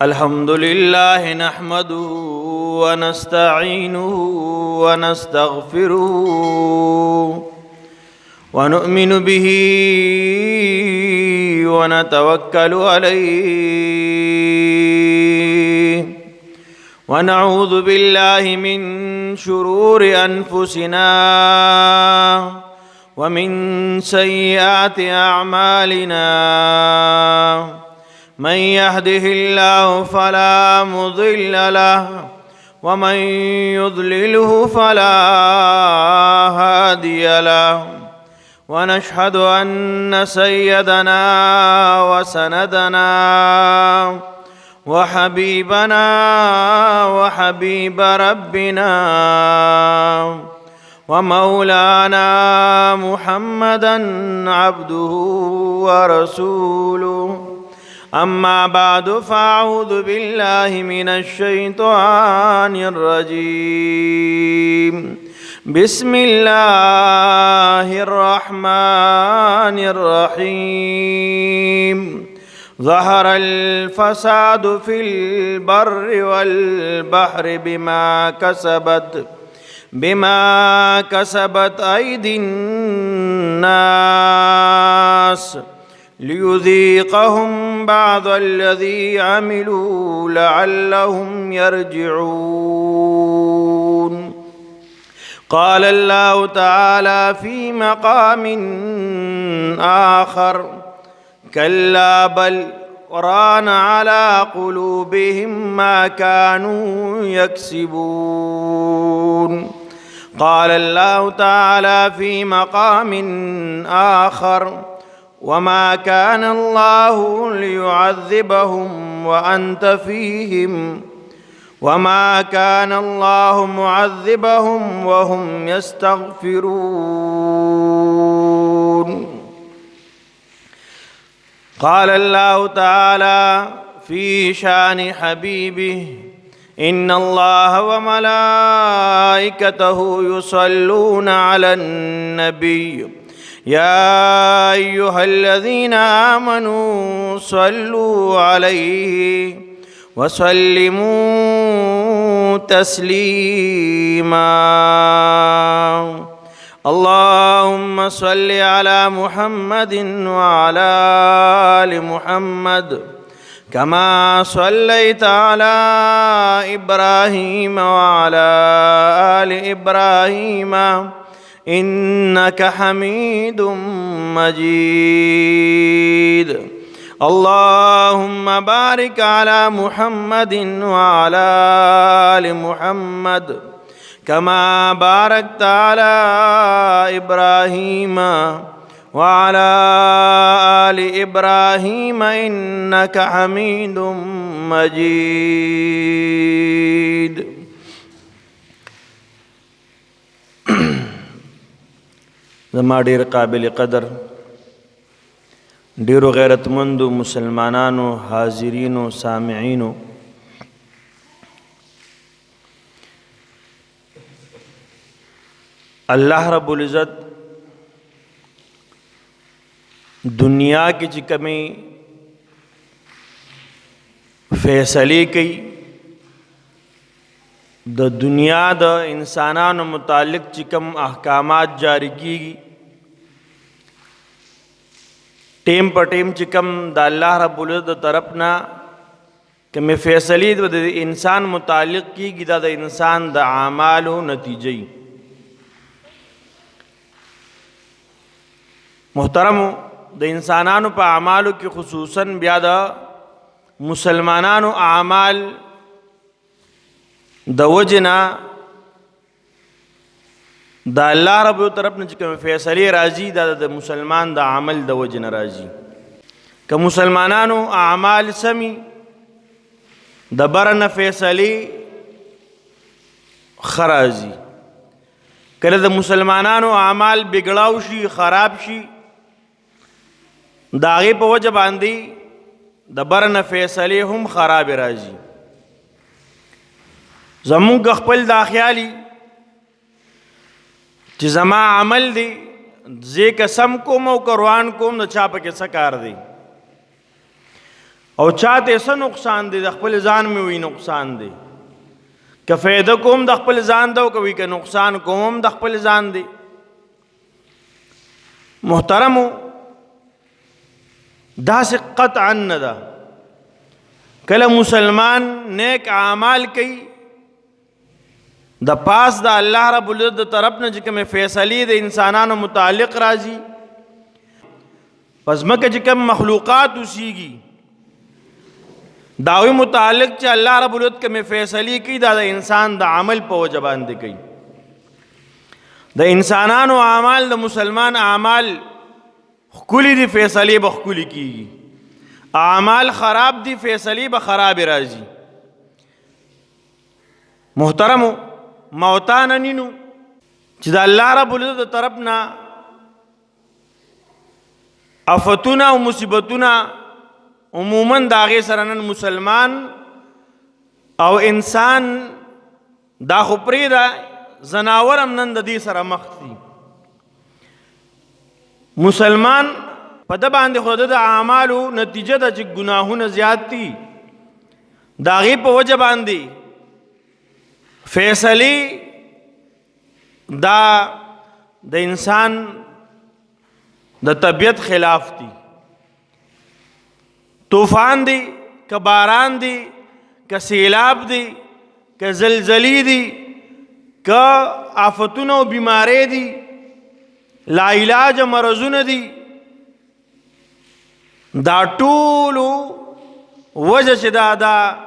الحمد لله نحمده ونستعينه ونستغفره ونؤمن به ونتوكل عليه ونعوذ بالله من شرور أنفسنا ومن سيئات أعمالنا من يهده الله فلا مضل له ومن يضلله فلا هادي له ونشهد أن سيدنا وسندنا وحبيبنا وحبيب ربنا ومولانا محمدا عبده ورسوله أما بعد فأعوذ بالله من الشيطان الرجيم بسم الله الرحمن الرحيم ظهر الفساد في البر والبحر بما كسبت أيدي الناس ليذيقهم بعض الذي عملوا لعلهم يرجعون. قال الله تعالى في مقام آخر كلا بل ران على قلوبهم ما كانوا يكسبون. قال الله تعالى في مقام آخر وما كان الله ليعذبهم وأنت فيهم وما كان الله معذبهم وهم يستغفرون. قال الله تعالى في شان حبيبه إن الله وملائكته يصلون على النبي يا أيها الذين آمنوا صلوا عليه وسلموا تسليما. اللهم صل على محمد وعلى آل محمد كما صليت على إبراهيم وعلى آل إبراهيم إنك حميد مجيد. اللهم بارك على محمد وعلى آل محمد كما باركت على إبراهيم وعلى آل إبراهيم إنك حميد مجيد. زما ډیر قابل قدر ډیرو غیرتمندو مسلمانانو حاضرینو سامعینو، الله رب العزت دنیا کې چې کومې فیصلې کوي د دنیا د انسانانو متعلق چې کوم احکامات جاری کیږي ټیم په ټیم چې کوم د الله رب العزت د طرف نه کومې فیصلې د انسان متعلق کیږي دا د انسان د اعمالو نتیجه. محترمو، د انسانانو په اعمالو کې خصوصاً بیا د مسلمانانو اعمال د وجنا د الله رب طرف نه چې کوم فیصله راځي دا د مسلمان د عمل د وجنا راځي. که مسلمانانو اعمال سمي د برنه فیصله خرازي، کله د مسلمانانو اعمال بګړاو شي خراب شي دا غي په وجه باندې د برنه فیصله هم خراب راځي. زمونږ خپل دا خیالي چې زما عمل دی زه قسم کوم او قرآن کوم د چا پکې څه کار دی، او چاته څه نقصان دی د خپل ځان مې وي نقصان دی که فایده کوم د خپل ځان ده او که وي که نقصان کوم د خپل ځان دی محترمو داسې قطعا نه ده کله مسلمان نیک اعمال کوي د پاس د الله رب العزت د طرف نه چې کومې فیصلې د انسانانو متعلق راځي پس مکه چې کوم مخلوقات اوسیږي داوی متعلق چې الله رب العزت کومې فیصلې کوي دا د انسان د عمل په وجه باندې کوي د انسانانو اعمال د مسلمان اعمال ښکلي دي فیصلې به ښکلي کیږي اعمال خراب دي فیصلې به خراب راځي محترمو موتانه نینو چې د الله رب العزت د طرف نه آفتونه او مصیبتونه عموما د هغې سره نن مسلمان او انسان دا خو پرېږده زناور هم نن د دې سره مخ دي مسلمان په ده باندې خو د اعمالو نتیجه ده چې ګناهونه زیات دي د هغې په وجه باندې فیصلې دا د انسان د طبیعت خلاف دي طوفان دی که باران دی که سیلاب دی که زلزلی دی که آفتونه و بیماری دی لا علاج مرضونه دي دا ټولو وجه چې دا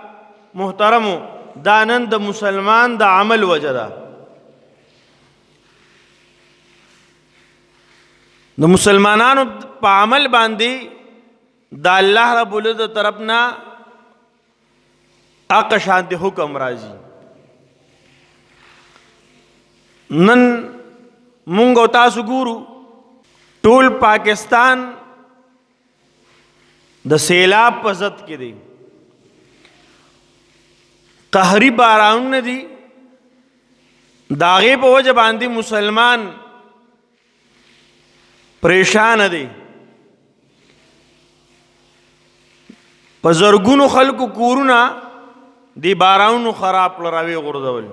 محترمو دا نن د مسلمان د عمل وجه ده د مسلمانانو په عمل باندې د الله رب العزت طرف نه اقا شانتی حکم راځي نن مونږ او تاسو ګورو ټول پاکستان د سیلاب په ضد کې دی قهري بارانونه دي د هغې په وجه باندې مسلمان پریشان دی په زرګونو خلکو کورونه دی بارانونو خراب کړل راویې غورځول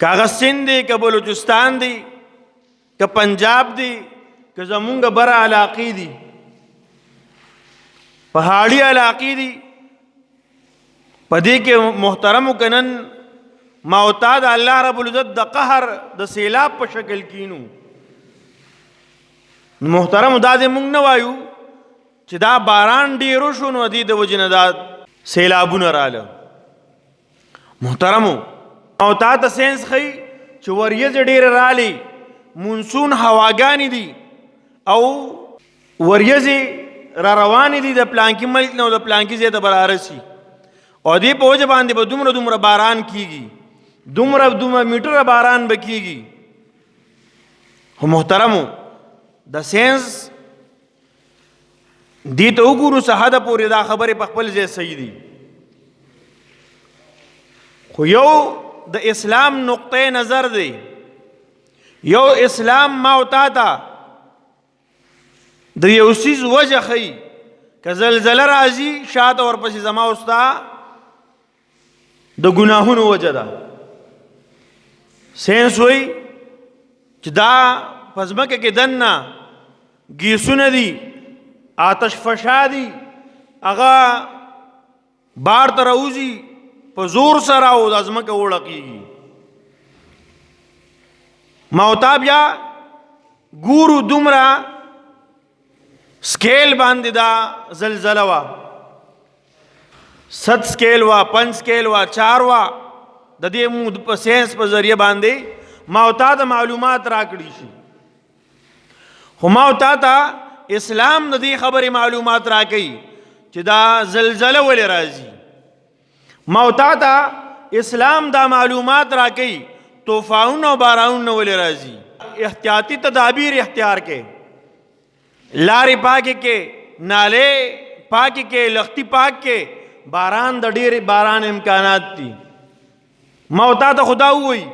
که هغه سند دی که بلوچستان دی که پنجاب دی که زمونږ بره علاقې دي پهاړي علاقې دي په دې کې محترمو که نن معتاد الله رب العزت د قهر د سیلاب په شکل کینو محترمو دا دې مونږ نه وایو چې دا باران ډېرو شو نو دې د وجې نه دا سیلابونه راله محترمو او تا ته ساینس ښیي چې وریځې ډېرې رالې مونسون هواګانې دي او وریځې را روانې دي د پلانکي ملک نه او د پلانکي ځای ته به رارسي او دې په وجه باندې به دومره باران کیږي دومره میټره باران به کیږي خو محترمو د ساینس دې ته وګورو څه حده پورې دا خبرې په خپل ځای صحیح دي خو یو د اسلام نقطه نظر دی یو اسلام ما او تا ته د یو څیز وجه ښیي که زلزله راځي شاته ورپسې زما او ستا د ګناهونو وجه ده ساینس وایي چې دا په ځمکه کې دننه ګیسونه دي آتش فشا دي هغه بار ته راوځي په زور سره او د ځمکه وړقېږي موتا بیا ګورو دومره سکیل باندې دا زلزله وه 7 سکیل وه 5 سکیل وه 4 وه د دې موږ په ساینس په ذریعه باندې ما او تا ته معلومات راکړي شي خو ما او تا ته اسلام د دې خبرې معلومات راکوي چې دا زلزله ولې راځي ما او تا ته اسلام دا معلومات راکوي طوفانونه او بارانونه ولې راځي احتیاطي تدابیر اختیار کې لارې پاکې کې نالې پاکې کې لختي پاک کې باران د ډېر باران امکانات دي ما او تا ته خدا ووایي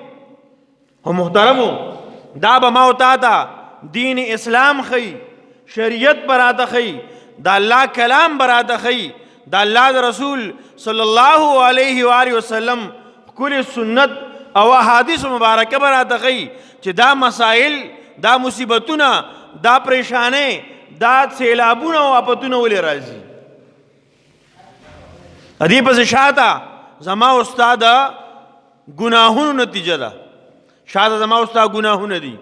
خو محترمو دا به ما او تا ته دین اسلام ښیي شریعت پر راته ښیي دا الله کلام براته خی، دا الله د رسول صلی الله علیه و آله وسلم کل سنت او احادیث مبارکه براته خی چې دا مسائل، دا مصیبتونه، دا پریشانه، دا سیلابونه او آفتونه ولې راځي. ادی پس شاته زما استاد گناهونو نتیجه ده، شاته زما استاد گناهونه دي.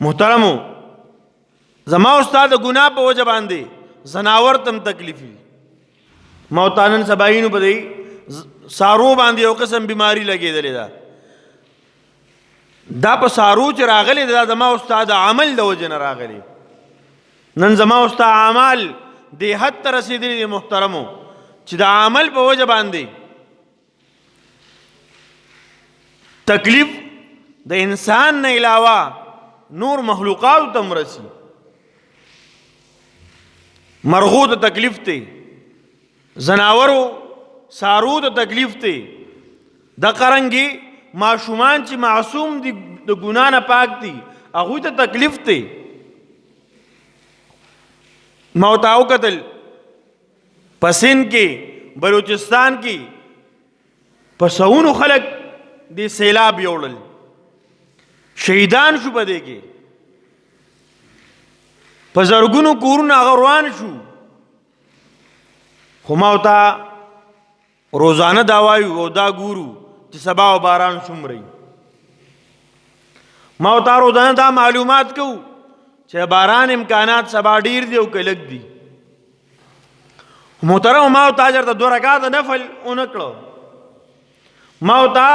محترمو، زما استاد گناه په وجه باندې زناور تم تکلیفي موتانن سباینو په دی سارو باندې یو قسم بیماری لګېدلې ده. دا په سارو چې راغلی دا زما استاد عمل د وجه نه راغلی. نن زما استاد اعمال دې حد ته رسېدلي دي محترمو چې د عمل په وجه باندې تکلیف د انسان نه علاوه نور مخلوقات ته مرسي. مرغو ته تکلیف ته، زناورو سارو ته تکلیف ته، د قرنګي معصومان چې معصوم دي د ګناه نه پاک دي هغوی ته تکلیف ته. موت او قتل په سند کې بلوچستان کې په سونو خلک د سیلاب یوړل، شهیدان شو په دې کې، په زرګونو کورونه هغه روان شو. خو ما ورته روزانه دا وایو او دا ګورو چې سبا او باران څومره. ما ورته روزانه دا معلومات کوو چې باران امکانات سبا ډیر دي او که لږ دي. محترم، ما ورته چېرته 2 رکعاته نفل ونه کړه. ما ورته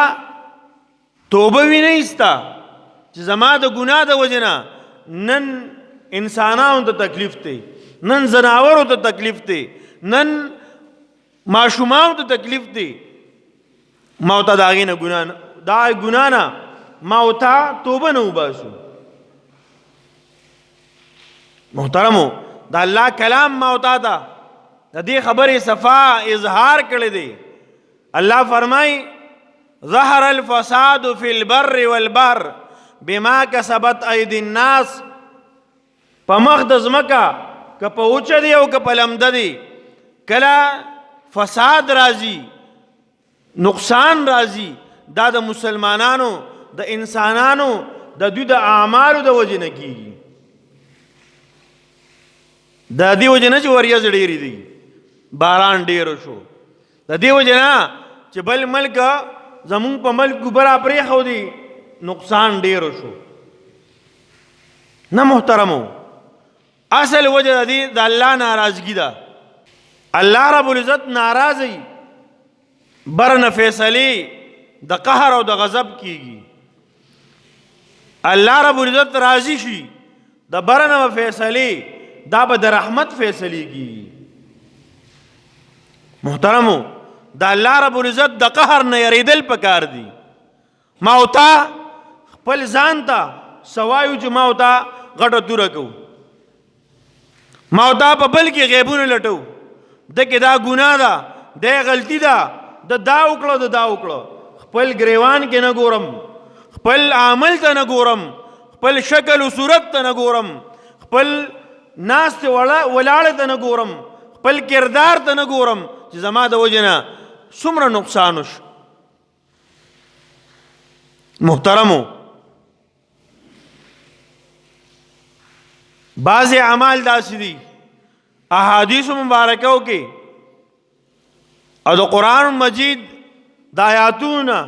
توبه وي نه ایسته چې زما د ګناه د وجې نه نن انسانانو ته تکلیف دی، نن زناورو ته تکلیف دی، نن ماشومانو ته تکلیف دی. ما ورته د هغې نه ګناه نه ما ورته توبه نه وباسو. محترمو، د الله کلام ما ورته ته د دې خبرې صفا اظهار کړی دی. الله فرمای ظهر الفساد فی البر والبحر بما کسبت ایدی الناس. په مخ د ځمکه که په اوچه دی او که په لمده دی کله فساد راځي، نقصان راځي، دا د مسلمانانو د انسانانو د دوی د اعمالو د وجې نه کیږي. د دې وجې نه چې وریځ ډېرې دي، باران ډېر شو، د دې وجې نه چې بل ملک زمونږ په ملک ګوبره پرېښودي نقصان ډېر شو. نه محترمو، اصل وجه د دې د الله ناراضګي ده. الله رب العزت ناراضي، برنه فیصلې د قهر او د غضب کیږي. الله رب العزت راضي شي د برنه فیصلې دا به د رحمت فیصلې کیږي. محترمو، د الله رب العزت د قهر نه یریدل پکار دي. ما ورته خپل ځان ته سوایو چې ما ورته غټه توره کوو، ما ورته په بل کې غیبونه لټو، دکې دا ګناه ده، دا غلطي ده، دا وکړه دا وکړه. خپل ګریوان کې نه ګورم، خپل عمل ته نه ګورم، خپل شکل او صورت ته نه ګورم، خپل ناست ولاړ ته نه ګورم، خپل کردار ته نه ګورم چې زما د وجې نه څومره نقصان وشو. محترمو، بعض اعمال داسې دي احادیثو مبارکو کې او د قرآن مجید د آیاتونو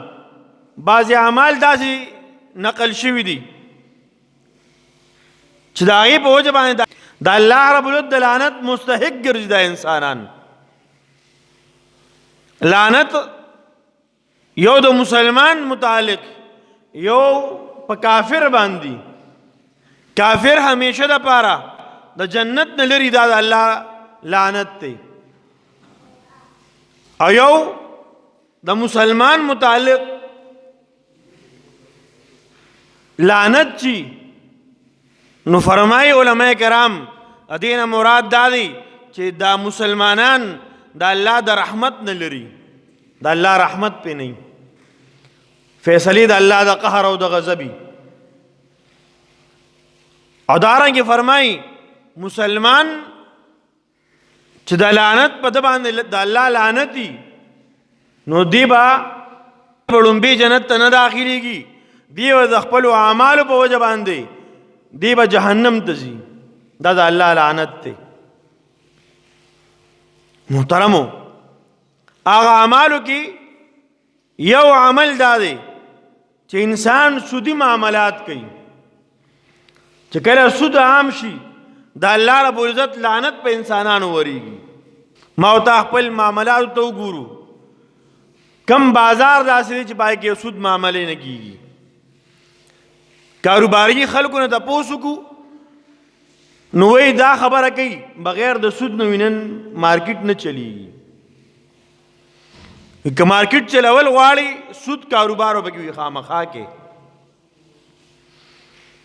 بعض اعمال داسې نقل شوي دي چې د هغې په وجه باندې د الله رب العزت د لعنت مستحق ګرځي دا انسانان. لعنت یو د مسلمان متعلق، یو په کافر باندې. کافر همیشه د پاره د جنت نه لري، دا د الله لعنت دی. او یو د مسلمان متعلق لعنت چی نو فرمای علماء کرام ادین مراد دا دی چې دا مسلمانان دا الله د رحمت نه لري، دا الله رحمت پې نه، فیصلې د الله د قهر او د غضبي. او دارنګې فرمای مسلمان چې د لعنت په د باندې د الله لعنتي نو دی به په لومبي جنت ته نه داخليږي، دی به د خپلو اعمالو په وجه باندې دی به جهنم ته ځي. دا د الله لعنت دی. محترمو، هغه اعمالو کې یو عمل دا دی چې انسان سودی معاملات کوي. چې کله سود عام شي د الله رب العزت لعنت په انسانانو وریږي. ما او تا خپل معاملاتو ته وګورو، کم بازار داسې دی چې پای کې سود معاملې نه کیږي. کاروباري خلکو نه تپوس وکړو نو وایي دا خبره کوي بغیر د سود نه وینن مارکیټ نه چلیږي. که مارکیټ چلول غواړي سود کاروبار به کوي خامخا کې،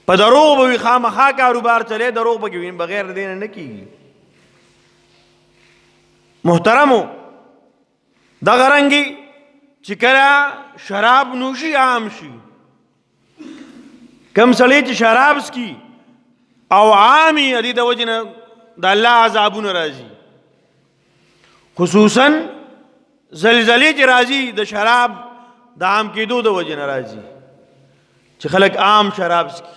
په دروغ به وي خامخا کاروبار چلے، دروغ به کوي بغیر د دې نه کیږي. محترمو، دغه رنګي چې کله شراب نوشي عام شي، کم سړی چې شراب څکي او عامي د دې د وجې نه د الله عذابونه راځي. خصوصا زلزلې چې راځي د شراب د عام کېدو د وجې نه راځي چې خلک عام شراب څکي.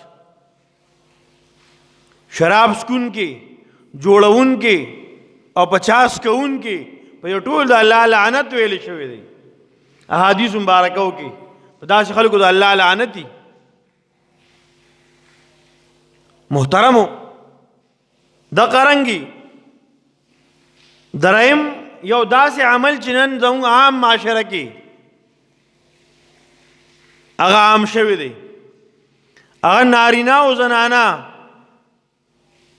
شراب څکون کې، جوړون کې او 50 کوون کې په یو ټول د الله لعنت ویل شوی دی. احادیث مبارکو کې په داسې خلکو د الله لعنتي. محترمو، د قرنګي دریم یو داسې عمل چې نن زموږ عام معاشره کې هغه عام شوی دی، هغه نارینه او زنانه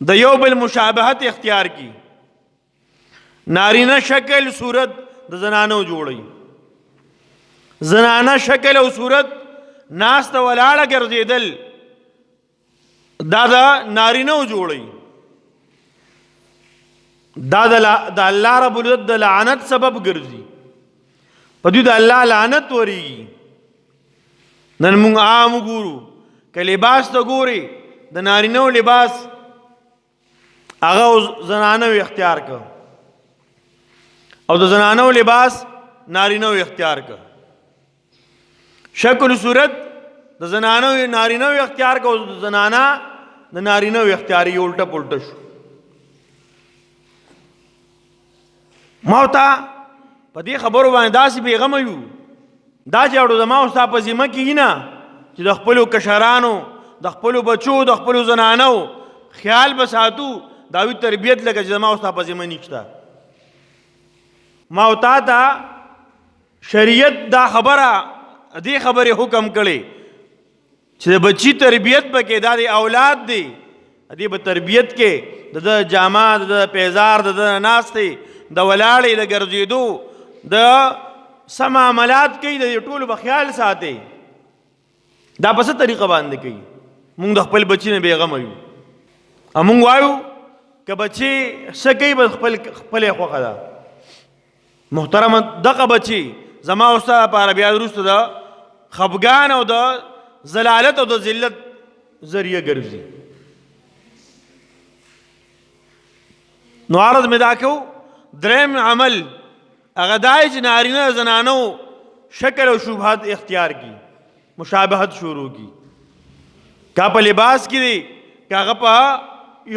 د یو بل مشابهت اختیار کی. نارینه شکل صورت د زنانو جوړي، زنانه شکل او صورت ناست ولاړه ګرځیدل دا د نارینه جوړي. دا د الله رب العزت د لعنت سبب ګرځي، په دې د الله لعنت وریږي. نن موږ عام ګورو که لباس ته ګوري د نارینه لباس هغه زنانه اختیار کړ او د زنانه لباس نارینه اختیار کړ. شکل صورت د زنانه نارینه اختیار کړ او د زنانه د نارینه اختیار یې الټه پلټه شو. ما ته په دې خبرو باندې داسې بېغمه یو، دا چې اړو زما او ستا په ذمه کې نه چې د خپلو کشرانو، د خپلو بچو، د خپلو زنانو خیال به ساتو، دا وی تربیت لکه چې زما او ستا په ذمه نشته. ما او تا ته شریعت دا خبره دې خبرې حکم کړي چې د بچی تربیت پکې دا د اولاد دی، دې به تربیت کې د جامه، د پیزار، د ناستې، د ولاړې، د ګرځېدو، د سم عملات کوي، د ټولو به خیال ساتي. دا په څه طریقه باندې کوي؟ مونږ د خپل بچی نه بېغمه یو. مونږ وایو که بچی څه کوي به خپلې خوښه ده. محترمه، دغه بچی زما او ستا لپاره بیا وروسته د خفګان او د ضلالت او د ذلت ذریعه ګرځي. نو عرض مې دا کوو، دریم عمل هغه دا چې نارینه زنانو شکل او شبهات اختیار کی، مشابهت شروع کی. کا په لباس کې دی، کا هغه په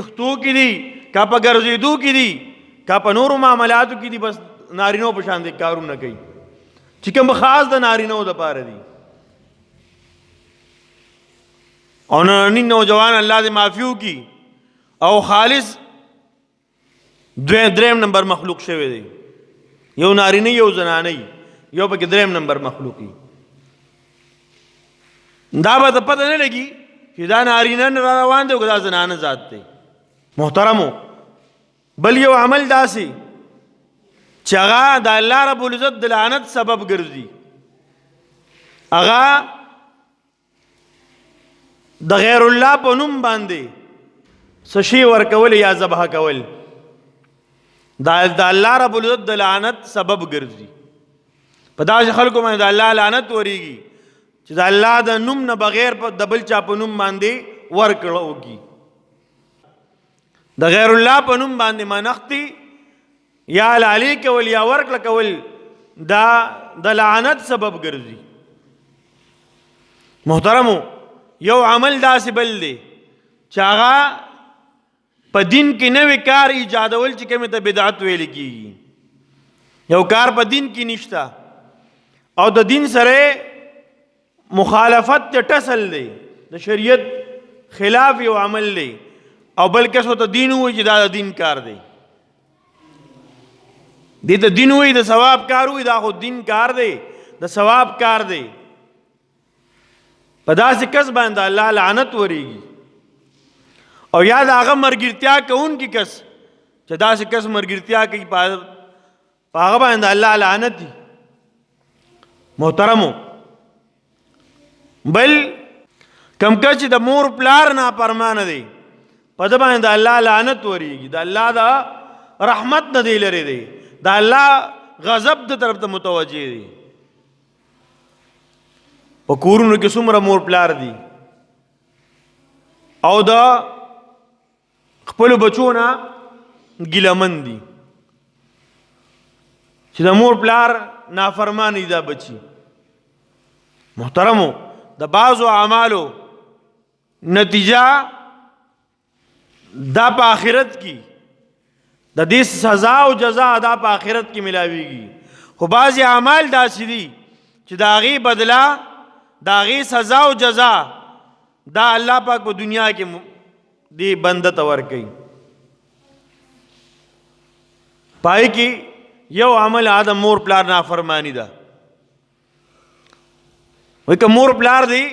اختو کې دی، کا په ګرځېدو کې دی، کا په نورو معاملاتو کې دی. بس نارینو په شان دي کارونه کوي چې کوم خاص د نارینو دپاره دي. او نننی نوجوان الله دې معافي وکړي او خالص دریم نمبر مخلوق شوی دی. یو نارینه یو زنانه، یو پکې دریم نمبر مخلوقي. دا به ته پته نه لګي چې دا نارینه را روان دی او که دا زنانه ذات دی. محترمو، بل یو عمل داسې چې هغه د الله رب العزت د لعنت سبب ګرځي، هغه د غیر الله په نوم باندې څه شی ورکول یا ذبح کول، دا د الله رب العزت د لعنت سبب ګرځي. په داسې خلکو باندې د الله لعنت وریږي چې د الله د نوم نه بغیر په د بل چا په نوم باندې ورکړه وکړي. د غیر الله په نوم باندې منښتي یا علالي کول یا ورکړه کول دا د لعنت سبب ګرځي. محترمو یو عمل داسې بل دی چې هغه په دین کې نوی کار ایجادول چې کومې ته بدعت ویل کېږي. یو کار په دین کې نشته او د دین سره مخالفت ته ټسل دی، د شریعت خلاف یو عمل دی او بل کس ته دین وایي چې دا د دین کار دی. دې ته دین وایي، د ثواب کار وایي، دا خو دین کار دی، د ثواب کار دی. په داسې کس باندې الله لعنت ورېږي. او یا د هغه مرګرتیا کوونکي کس چې داسې کس مرګرتیا کوي په هغه باندې الله لعنت دي. محترمو بل کم کس چې د مور پلار نافرمانه دی په ده باندې الله لعنت ورېږي. د الله د رحمت نه دی لرې دی، د الله غضب د طرف ته متوجه دی. په کورونو کې څومره مور پلار دي او د خپلو بچو نه ګیلمن دي چې د مور پلار نافرمانه دي دا بچي. محترمو د بعضو اعمالو نتیجه دا په آخرت کې د دې سزا او جزا دا په آخرت کې ملاویږي. خو بعضې اعمال داسې دي چې د هغې بدله د هغې سزا او جزا دا الله پاک په دنیا کې دې بنده ته ورکوي. پای کې یو عمل د مور پلار نافرمانی ده. وایي که مور پلار دی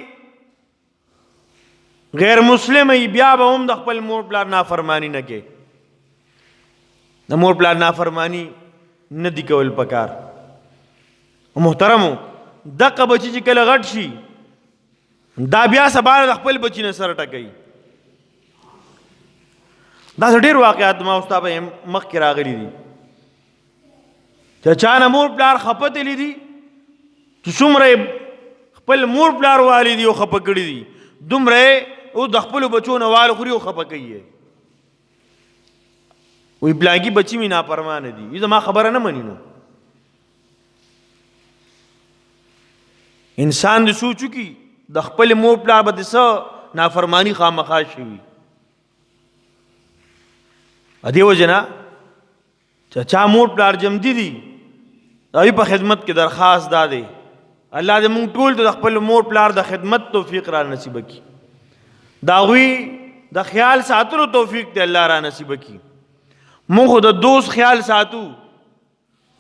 غیر مسلم ای بیا به هم د خپل مور پلار نافرمانی نه کوي. د مور پلار نافرمانی نه دی کول پکار. محترمو دغه بچی چې کله غټ شي دا بیا سبا د خپل بچی نه سر ټکوي. دا ډېر واقعات ما اوس ته مخکې راغلي دي چې چا نه مور پلار خفه تللی دي چې څومره خپل مور پلار والی دي او خفه کړي دي دومره او د خپلو بچو نه وال خوري او خفه کوي. وی پلانکي بچي مې نافرمانه دي، زما خبره نه مني. نو انسان د سوچو کې د خپل مور پلار به د څه نافرمانی خامخا شوي. دې وجه نه چې چا مور پلار جمدي دي دوی په خدمت کې درخواست دا دی الله دې مونږ ټول ته د خپل مور پلار د خدمت توفیق را نصیب کړي. د هغوی د خیال ساتلو توفیق دې الله را نصیب کړي. مونږ خو د دوست خیال ساتو،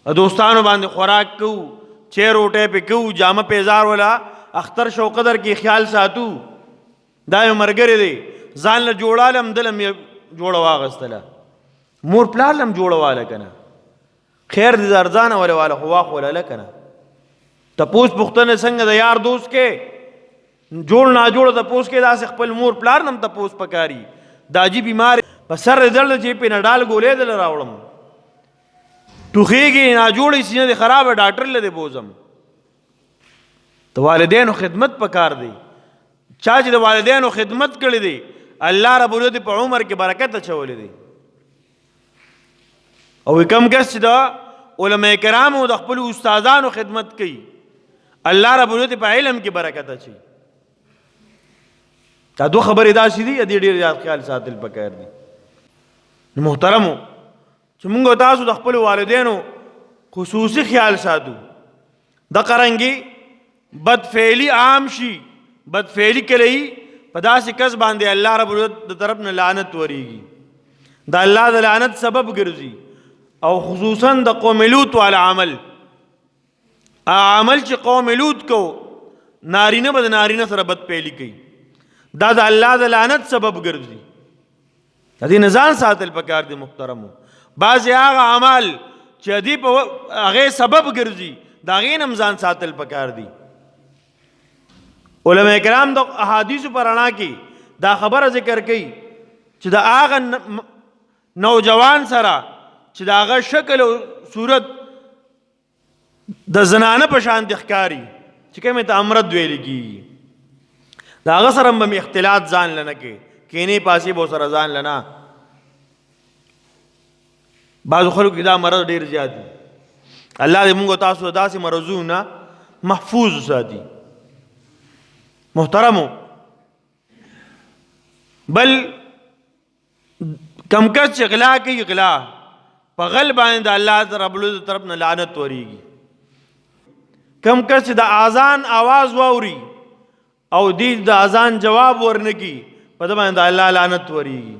د دوستانو باندې خوراک کوو، چیر روټۍ پې کوو، جامه پیزار ولا اختر شو قدر کې خیال ساتو. دا یو ملګری دی ځان له جوړاله هم دله مې جوړه واغستله، مور پلار له هم جوړه واله که نه خیر دې ارزانه ولې واله خو واخوله که نه. تپوس پوښتنه څنګه د یار دوست کې جوړ ناجوړه تپوس کې داسې خپل مور پلار نه هم تپوس پکاري. دا جي بیمار په سر دې درد چې پې نډال ګولې دله راوړم ټوخېږي ناجوړې سینه دې خرابه ډاکټر له دې بوزم. د والدینو خدمت پکار دی. چا چې د والدینو خدمت کړی دی الله رب العزت په عمر کې برکت اچولی دی. او کم کس چې د علماء کرامو د خپلو استادانو خدمت کوي الله رب العزت په علم کې برکت اچوي. دا دو خبرې داسې دي دې ډېر زیات خیال ساتل پکار دي. محترمو چې موږ تاسو د خپلو والدینو خصوصي خیال ساتو. د قرنګي بدفعلی عام شي، بدفعلی کلی په داسې کس باندې الله رب العزت د طرف نه لعنت ورېږي. د الله د لعنت سبب ګرځي. او خصوصا د قوم لوط والا عمل چې قوم لوط کو نارینه به د نارینه سره بدفعلی کوي دا د الله د لعنت سبب ګرځي. د دې نه ځان ساتل پکار دي. محترمو بعضې هغه اعمال چې دې په هغې سبب ګرځي د هغې نه هم ځان ساتل پکار دي. علماء کرام د احادیثو په رڼا کې دا خبره ذکر کوي چې د هغه نوجوان سره چې د هغه شکل او صورت د زنانه په شان ښکاري چې کومې ته امرد ویل کېږي د هغه سره به م اختلاط ځان له نه کې کینې پاسې به ورسره ځان له نه بعضو خلکو کې دا مرض ډېر زیات دي. الله دې موږ تاسو داسې مرضونو محفوظ ساتي. محترمو، بل کم کس چې غلا کوي، غلا په غل باندې د الله رب العزت طرف نه لعنت وريږي. کم کس چې د اذان आवाज واوري او دې د اذان جواب ورنکي، په دې باندې د الله لعنت وريږي.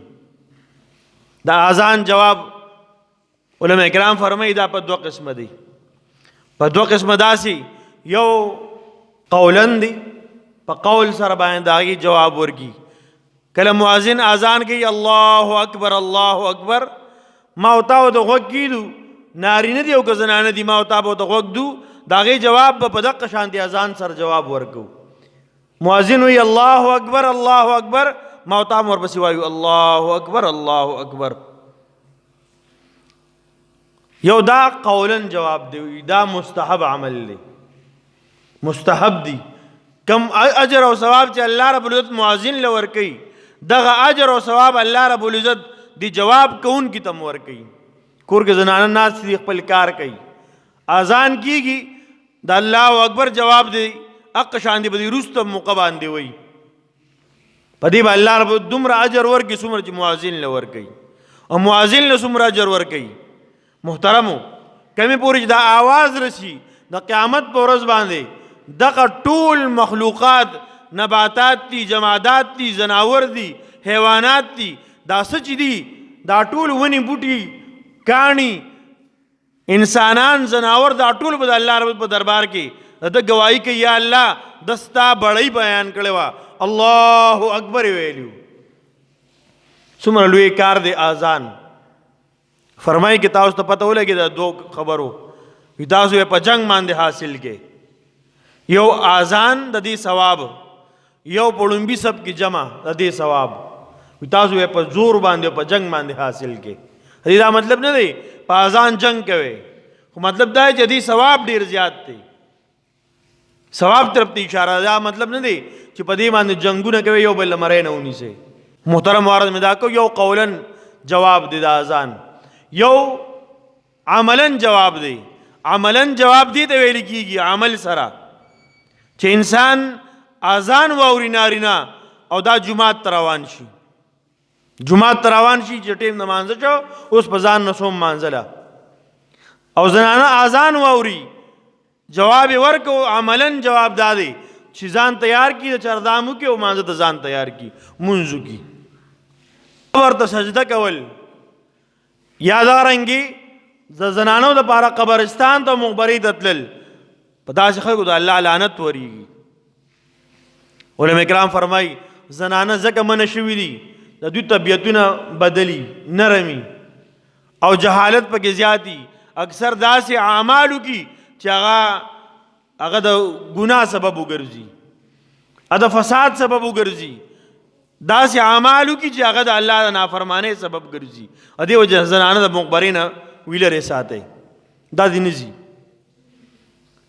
د اذان جواب علماء کرام فرمایي دا په دوه قسمه دي. په دوه قسمه داسي، یو قولن دي، په قول سره باندې داغي جواب ورکي. کله مؤذن اذان کوي الله اکبر الله اکبر، ما او تا د غوږ کیدو نارینه دی او که زنانه دي، ما او تا به د غوږ دو، داغي جواب په دقه شانتي اذان سره جواب ورکو. مؤذن وی الله اکبر الله اکبر، ما او تا ورپسې وایو الله اکبر الله اکبر. یو دا قولن جواب دی، دا مستحب عمل دی، مستحب دی. کم اجر او ثواب چې الله رب العزت مؤذن لور کوي، دغه اجر او ثواب الله رب العزت دی جواب کون کی تم ور کوي. کور کې زنانه ناس دی خپل کار کوي، اذان کیږي د الله اکبر جواب دی، اق شان دی بدی رستم موقع باندې وای. پدې به الله رب دومره اجر ور کوي څومره چې مؤذن لور کوي، او مؤذن له څومره اجر ور کوي. محترمو، کمی پوری دا آواز رسی د قیامت په ورځ باندې دغه ټول مخلوقات، نباتات دي، جمادات دي، زناور دي، حیوانات دي، دا سچ دي، دا ټول ونی بوټي کانی انسانان زناور، دا ټول به د الله رب په دربار کې د گواہی کوي یا الله دستا بړی بیان کړي وا الله اکبر ویلو. څومره لوی کار دی اذان. فرمایي کې تاسو ته پته ولګي دا دوه خبرو تاسو په جنگ باندې حاصل کې. یو اذان د دې ثواب، یو پړومبي سب کی جمع د دې ثواب. تاسو په زور باندې په جنگ باندې حاصل کې. دا مطلب نه دی په اذان جنگ کوي، خو مطلب دا چې دې ثواب ډیر زیات دی. ثواب طرف ته اشاره، دا مطلب نه دی چې په دې باندې جنگونه کوي یو بل مړې نه ونیسي. محترم وارد مې دا کو، یو قولن جواب دی د اذان، یو عملن جواب دی. عملن جواب دی ته ویل کیږي عمل سره، چې انسان اذان واوري نارینا او دا جمعات روان شي، جمعات روان شي چې ټیم نمانځه چو اوس په ځان نسوم مانځله، او زنانه اذان واوري جواب ورکو. عملن جواب دادی چې ځان تیار کی د چردامو کې او مانځه ته ځان تیار کی، منځو کی ورته سجده کول. یادارنګي د زنانو د پاره قبرستان ته مغبري تتلل، په داسې خلکو د الله لعنت وریږي. علماء کرام فرمای زنانه زکه من شوی دي د دوی طبیعتونه بدلی، نرمي او جهالت پکې زیاتی. اکثر داسې اعمالو کی چې هغه د ګناه سبب وګرځي، د فساد سبب وګرځي، داسې اعمالو کی چې هغه د الله د نافرمانۍ سبب ګرځي. ا دې وجه زنانه د مغبري نه ویلره ساتي. دا دې نزي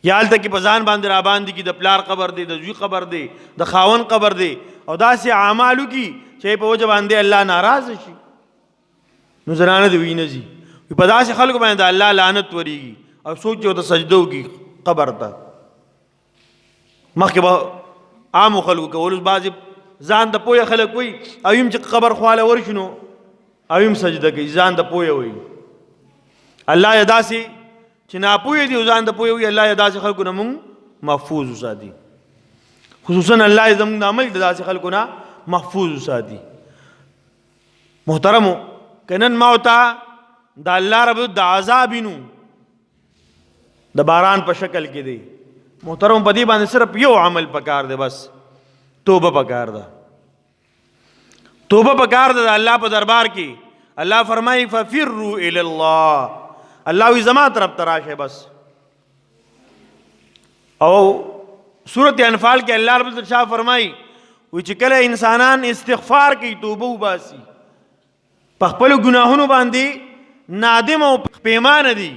یال ته کې پزان باندې را باندې کې د پلار قبر دی، د زوی قبر دی، د خاون قبر دی، او داسې اعمالو کی چې په وجه باندې الله ناراض شي. نو زنانه دې ویني زی په داسې خلکو باندې الله لعنت وریږي. او سوچ ته سجدو کی قبر ته مخکې به عام خلکو کول، بعض ځان د پوهه خلک وي او یم چې قبر خواله ورشنو او یم سجده کوي، ځان د پوهه وي. الله یې داسې چې ناپوهه دي او ځان د پوهه وي، الله یې داسې خلکو نه مونږ محفوظ وساتي. خصوصا الله یې زموږ د عمل د داسې خلکو نه محفوظ وساتي. محترمو، کنن ما او تا د الله رب د عذابینو د باران په شکل کې دی. محترم، په دې باندې صرف یو عمل پکار دی، بس توبه پکار ده. توبه پکار ده د الله په دربار کې. الله فرمایي ففروا الی الله، الله وی زما طرف ته راشه بس. او سورۃ انفال کې الله رب العزت فرمایي وی چې کله انسانان استغفار کوي، توبه وباسي، په خپل ګناهونو باندې نادم او پیمانه دي،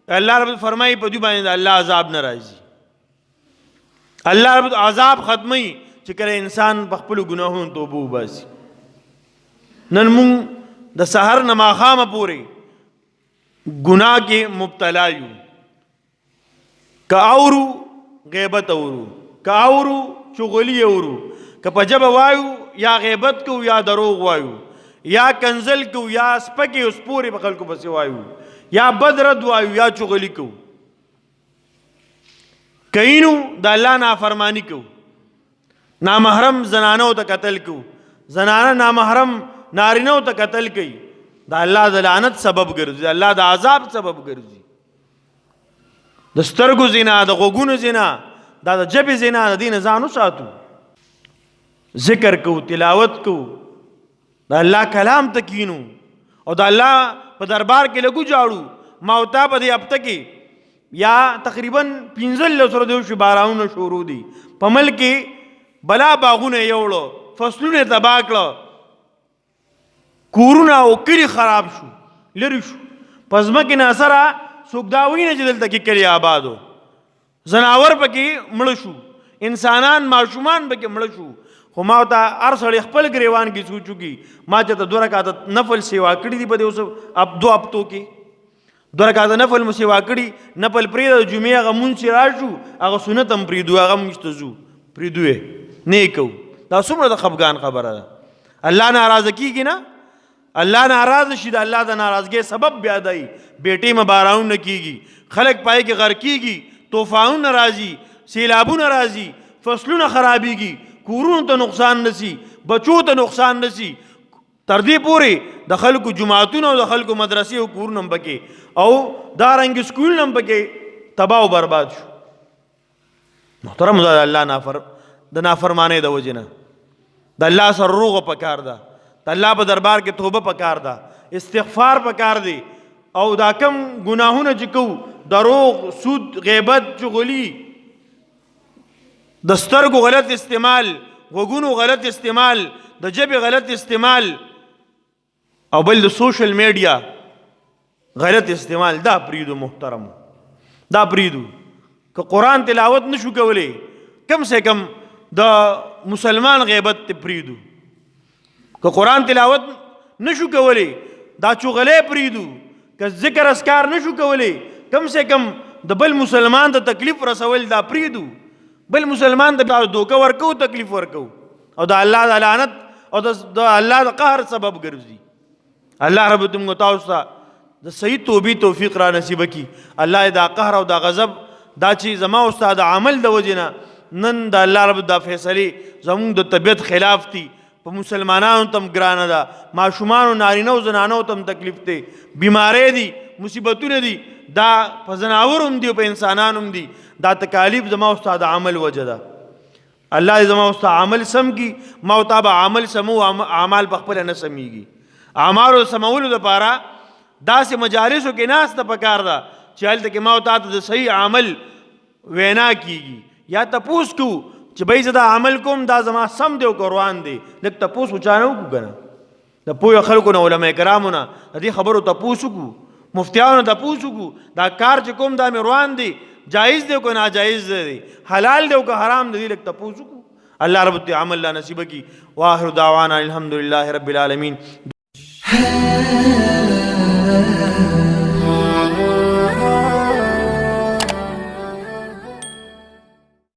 الله رب فرمایي په دې باندې الله عذاب ناراضي. الله رب عذاب ختمي چې کله انسان په خپل ګناهونو توبه وباسي. نن مونږ د سحر نه ماښامه پورې گناہ کې مبتلا یو، که اورو غیبت اورو، که اورو چغلی اورو، که په ژبه وایو یا غیبت کو یا دروغ وایو یا کنزل کو یا سپکې او سپورې په خلکو پسې وایو یا بد رد وایو یا چغلی کو، کینو د الله نافرمانی کو، نامحرم زنانو ته قتل کو، زنانه نامحرم نارینو ته قتل کوي، د الله د لعنت سبب ګرځي، د الله د عذاب سبب ګرځي. د سترګو زنا، د غوږونو زنا، دا د ژبې زنا، د دې نه ځان وساتو. ذکر کو، تلاوت کو، د الله کلام ته کینو او د الله په دربار کې لګو جاړو. ما او تا په دې هفته کې یا تقریبا 15 ورځې شو بارانونه شروع دي، په ملک کې بلا باغونه یوړو، فصلونه تباه کړه، کورونه او کلی خراب شو، لرې شو. په ځمکې نه سره څوک دا وایي نه چې دلته کې کلی آباد و، ځناور پکې مړه شو، انسانان ماشومان پکې مړه شو. خو ما ته هر سړی خپل ګریوان کې سوچو کې ما چې ته 2 رکعات نفل سیوا کړي دي په دې اوس اب 2 هفتو کې 2 رکعات نفل مو سیوا کړي، نفل پرې د جمعې هغه مونځ چې راشو هغه سنت هم پرېږدو، هغه مونځ ته ځو پرېږدو یې نه یې کوو. دا څومره د خفګان خبره ده. الله ناراضه کېږي نه، الله ناراض شي، د الله د ناراضګۍ سبب بیا دی. بیټې ما بارانونه کېږي، خلک پای کې غرق کېږي، طوفانونه راځي، سیلابونه راځي، فصلونه خرابېږي، کورونو ته نقصان نسی، بچو ته نقصان نسی، تر دې پورې د خلکو جماعتونه او د خلکو مدرسې او کورونه هم پکې او دارنګې سکولونه هم پکې تباه او برباد شو. محترم د الله د نافرمانۍ د وجې نه د الله سره روغه پکار ده، د الله په دربار کې توبه پکار ده، استغفار پکار دی. او دا کم ګناهونه چې کوو، دروغ، سود، غیبت، چغلي، د سترګو غلط استعمال، غوږونو غلط استعمال، د ژبې غلط استعمال او بل د سوشل میډیا غلط استعمال، دا پریدو محترم، دا پریدو. که قرآن تلاوت نشو کولی، کم سے کم د مسلمان غیبت ته پریدو. که قرآن تلاوت نشو کولی، دا چغلی پریدو. که ذکر اسکار نشو کولی، کم سے کم د بل مسلمان ته تکلیف رسول دا پریدو. بل مسلمان ته دوکه ورکو، تکلیف ورکو او د الله د لعنت او د الله د قهر سبب ګرځي. الله رب تم تاسو ته د صحیح توبې توفیق را نصیب کی. الله دا قهر او دا غضب دا چې زما استاد عمل د وجنه نن د الله رب دا فیصله زموږ د طبیعت خلاف دي. په مسلمانانو تم ګرانه ده، ماشومانو، نارینه او زنانو تم تکلیف دی، بیماری دي، مصیبتونه دي، دا په زناور هم دي او په انسانان هم دي. دا تکالیف زما استاد عمل وجه ده. الله زما استاد عمل سم کی، ما او تابع عمل سمو، اعمال په خپل نه سميږي. اعمال سمولو لپاره داسې مجالسو کې ناس ته پکار ده چې هلته کې ما او تا ته د صحیح عمل وینا کیږي، یا تپوس کو چې بھئی زه دا عمل کوم دا زما سم دی او که روان دی. لږ تپوس وچانه وکړو که نه، د پوهې خلکو نه، علما کرامو نه د دې خبرو تپوس وکړو، مفتیانو تپوس وکړو دا کار چې کوم دا مې روان دی، جائز دی او که ناجائز دی، حلال دی او که حرام دی، لږ تپوس وکړو. الله رب ته عمل لا نصیب کی. واخر دعوانا الحمدلله رب العالمین.